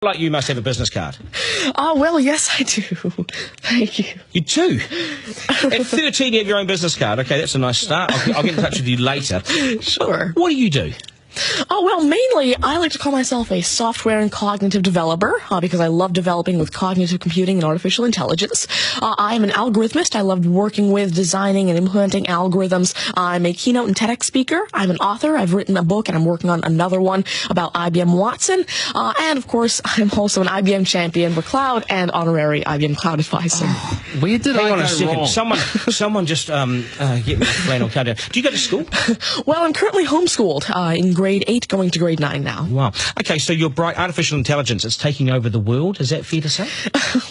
Like you must have a business card. Well, yes, I do. Thank you. You do? At 13, you have your own business card. Okay, that's a nice start. I'll get in touch with you later. Sure. What do you do? Well, mainly, I like to call myself a software and cognitive developer, because I love developing with cognitive computing and artificial intelligence. I'm an algorithmist. I love working with, designing, and implementing algorithms. I'm a keynote and TEDx speaker. I'm an author. I've written a book, and I'm working on another one about IBM Watson. And, of course, I'm also an IBM champion for cloud and honorary IBM cloud advisor. Where did Hang I on go a second. wrong? Someone just get me a flannel card down. Do you go to school? Well, I'm currently homeschooled in grade 8, going to grade 9 now. Wow. Okay, so you're bright. Artificial intelligence, it's taking over the world. Is that fair to say?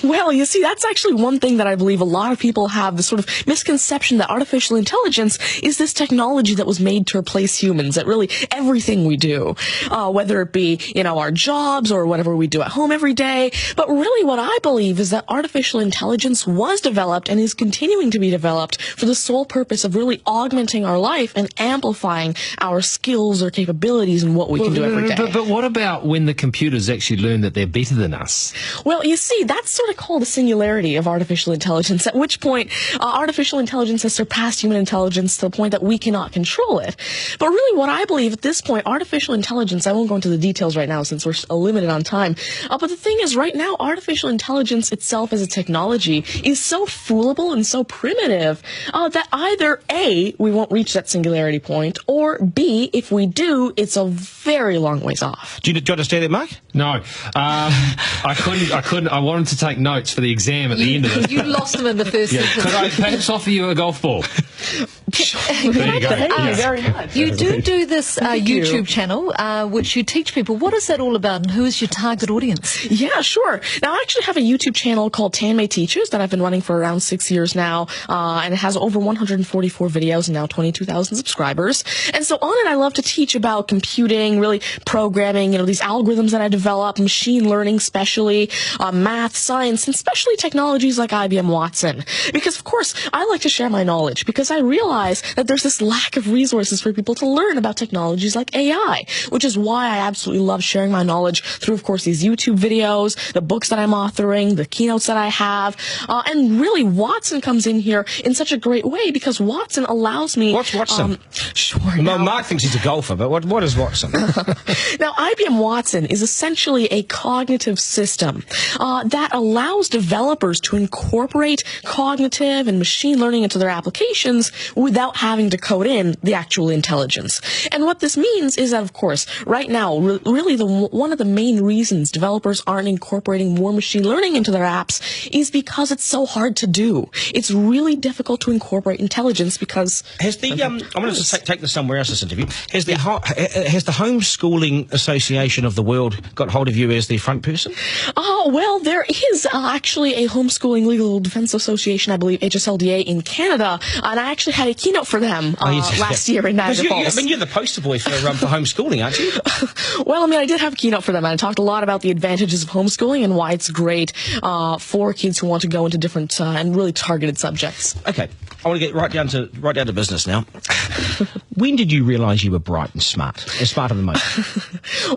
Well, you see, that's actually one thing that I believe a lot of people have, the sort of misconception that artificial intelligence is this technology that was made to replace humans at really everything we do, whether it be, our jobs or whatever we do at home every day. But really what I believe is that artificial intelligence was developed and is continuing to be developed for the sole purpose of really augmenting our life and amplifying our skills or capabilities and what we can do every day. But what about when the computers actually learn that they're better than us? Well, you see, that's sort of called a singularity of artificial intelligence, at which point artificial intelligence has surpassed human intelligence to the point that we cannot control it. But really what I believe at this point, artificial intelligence, I won't go into the details right now since we're limited on time, but the thing is right now, artificial intelligence itself as a technology is so foolable and so primitive that either A, we won't reach that singularity point, or B, if we do, it's a very long ways off. Do you understand that, Mark? No. I couldn't. I wanted to take notes for the exam at the end of it. You lost them in the first sentence. Could I perhaps offer you a golf ball? There you go. Thank you very much. You do this YouTube channel, which you teach people. What is that all about, and who is your target audience? Yeah, sure. Now, I actually have a YouTube channel called Tanmay Teaches that I've been running for around 6 years now, and it has over 144 videos and now 22,000 subscribers. And so on it, I love to teach about computing, really programming, these algorithms that I develop, machine learning especially, math, science, and especially technologies like IBM Watson. Because, of course, I like to share my knowledge because I realize that there's this lack of resources for people to learn about technologies like AI, which is why I absolutely love sharing my knowledge through, of course, these YouTube videos, the books that I'm authoring, the keynotes that I have, and really Watson comes in here in such a great way because Watson allows me... What's Watson? Sure. Well, Mark thinks he's a golfer, but what is Watson? Now, IBM Watson is essentially a cognitive system that allows developers to incorporate cognitive and machine learning into their applications without having to code in the actual intelligence. And what this means is that, of course, right now, really one of the main reasons developers aren't incorporating more machine learning into their apps is because it's so hard to do. It's really difficult to incorporate intelligence because... Has the I'm going to take this somewhere else, this interview. Has the Homeschooling Association of the World got hold of you as the front person? Well, there is actually a Homeschooling Legal Defense Association, I believe, HSLDA in Canada, and I actually had a keynote for them last year in Niagara Falls. You're the poster boy for homeschooling, aren't you? Well, I did have a keynote for them, and I talked a lot about the advantages of homeschooling and why it's great for kids who want to go into different and really targeted subjects. Okay, I want to get right down to business now. When did you realise you were bright and smarter than most?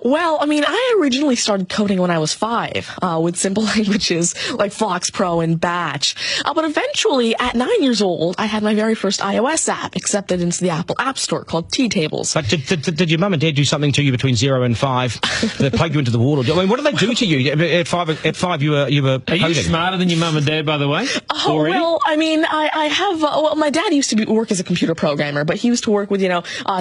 Well, I originally started coding when I was 5 with simple languages like Fox Pro and Batch. But eventually, at 9 years old, I had my very first iOS app accepted into the Apple App Store called T-Tables. But did your mum and dad do something to you between 0 and 5 that plugged you into the wall? What did they do to you? At 5, you were Are coding. you smarter than your mum and dad, by the way? Well, I have... my dad used to work as a computer programmer, but he used to work with,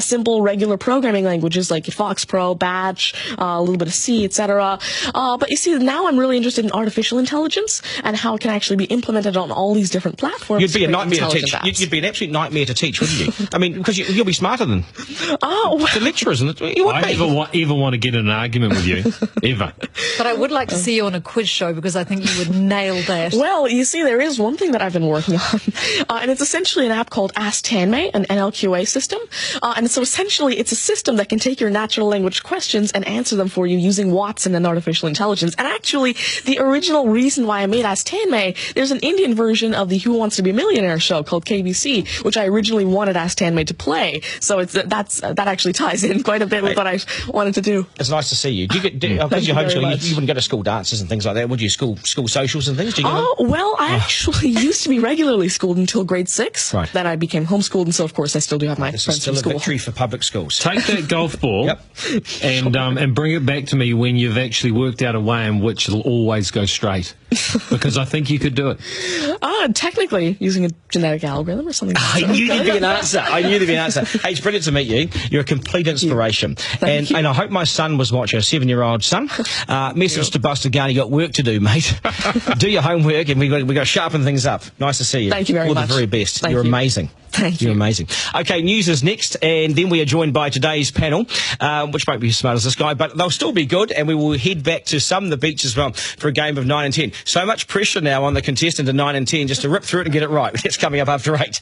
simple, regular programming languages like Fox Pro, Batch, a little bit of C, etc. But you see, now I'm really interested in artificial intelligence and how it can actually be implemented on all these different platforms. You'd be a nightmare to teach. You'd be an absolute nightmare to teach, wouldn't you? Because you'll be smarter than the lecturers. I never want to get in an argument with you, ever. But I would like to see you on a quiz show because I think you would nail that. Well, you see, there is one thing that I've been working on, and it's essentially an app called Ask Tanmay, an NLQA system. And so essentially, it's a system that can take your natural language questions and answer them for you using Watson and artificial intelligence. And actually, the original reason why I made Ask Tanmay, there's an Indian version of the Who Wants to Be a Millionaire show called KBC. TV, which I originally wanted Ask Tanmay to play. So that actually ties in quite a bit with what I wanted to do. It's nice to see you. Do you get, because you're homeschooling, you wouldn't go to school dances and things like that, would you? School socials and things? Do you go well, I actually used to be regularly schooled until grade 6. Right. Then I became homeschooled, and so, of course, I still do have my This friends is still from a school. victory for public schools. Take that golf ball and bring it back to me when you've actually worked out a way in which it'll always go straight. Because I think you could do it. Technically, using a genetic algorithm or something. I knew there'd be an answer. Hey, it's brilliant to meet you. You're a complete inspiration. Thank you. And I hope my son was watching, a 7-year-old son. Message to Buster Gunn, you got work to do, mate. Do your homework, and we got to sharpen things up. Nice to see you. Thank you very much. All the very best. Thank You're you. amazing. Thank you. You're amazing. Okay, news is next, and then we are joined by today's panel, which won't be as smart as this guy, but they'll still be good, and we will head back to some of the beach as well for a game of 9 and 10. So much pressure now on the contestant of 9 and 10 just to rip through it and get it right. That's coming up after 8.